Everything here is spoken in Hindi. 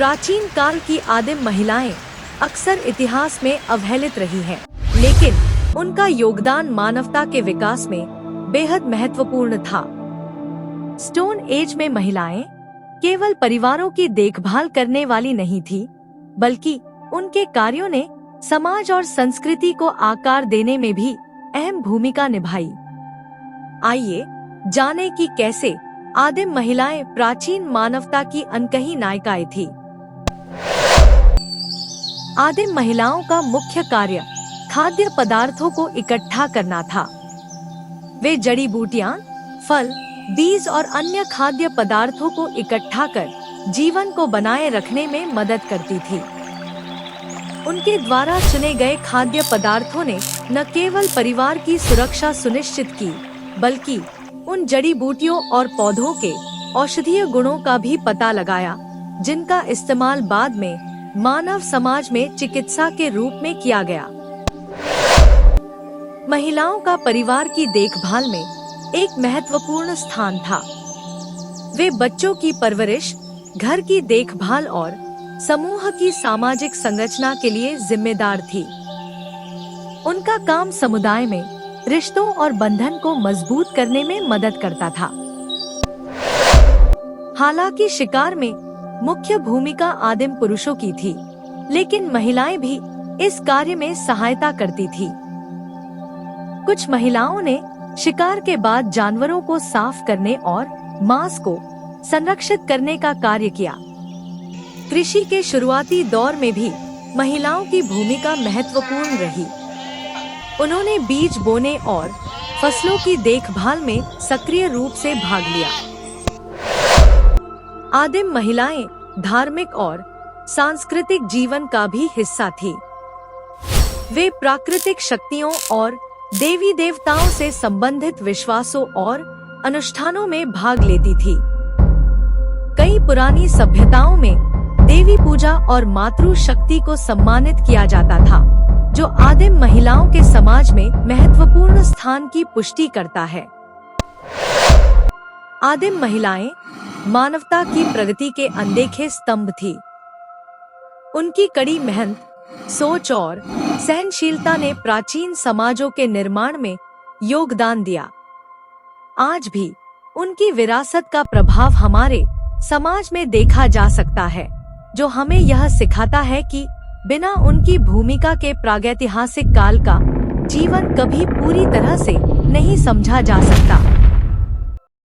प्राचीन काल की आदिम महिलाएं अक्सर इतिहास में अवहेलित रही हैं, लेकिन उनका योगदान मानवता के विकास में बेहद महत्वपूर्ण था। स्टोन एज में महिलाएं केवल परिवारों की देखभाल करने वाली नहीं थी, बल्कि उनके कार्यों ने समाज और संस्कृति को आकार देने में भी अहम भूमिका निभाई। आइए जानें कि कैसे आदिम महिलाएं प्राचीन मानवता की अनकही नायिकाएं थीं। आदिम महिलाओं का मुख्य कार्य खाद्य पदार्थों को इकट्ठा करना था। वे जड़ी बूटियां, फल, बीज और अन्य खाद्य पदार्थों को इकट्ठा कर जीवन को बनाए रखने में मदद करती थी। उनके द्वारा चुने गए खाद्य पदार्थों ने न केवल परिवार की सुरक्षा सुनिश्चित की, बल्कि उन जड़ी बूटियों और पौधों के औषधीय गुणों का भी पता लगाया, जिनका इस्तेमाल बाद में मानव समाज में चिकित्सा के रूप में किया गया। महिलाओं का परिवार की देखभाल में एक महत्वपूर्ण स्थान था। वे बच्चों की परवरिश, घर की देखभाल और समूह की सामाजिक संरचना के लिए जिम्मेदार थी। उनका काम समुदाय में रिश्तों और बंधन को मजबूत करने में मदद करता था। हालांकि शिकार में मुख्य भूमिका आदिम पुरुषों की थी, लेकिन महिलाएं भी इस कार्य में सहायता करती थी। कुछ महिलाओं ने शिकार के बाद जानवरों को साफ करने और मांस को संरक्षित करने का कार्य किया। कृषि के शुरुआती दौर में भी महिलाओं की भूमिका महत्वपूर्ण रही। उन्होंने बीज बोने और फसलों की देखभाल में सक्रिय रूप से भाग लिया। आदिम महिलाएं धार्मिक और सांस्कृतिक जीवन का भी हिस्सा थी। वे प्राकृतिक शक्तियों और देवी देवताओं से संबंधित विश्वासों और अनुष्ठानों में भाग लेती थी। कई पुरानी सभ्यताओं में देवी पूजा और मातृ शक्ति को सम्मानित किया जाता था, जो आदिम महिलाओं के समाज में महत्वपूर्ण स्थान की पुष्टि करता है। आदिम महिलाएं मानवता की प्रगति के अनदेखे स्तंभ थी। उनकी कड़ी मेहनत, सोच और सहनशीलता ने प्राचीन समाजों के निर्माण में योगदान दिया। आज भी उनकी विरासत का प्रभाव हमारे समाज में देखा जा सकता है, जो हमें यह सिखाता है कि बिना उनकी भूमिका के प्रागैतिहासिक काल का जीवन कभी पूरी तरह से नहीं समझा जा सकता।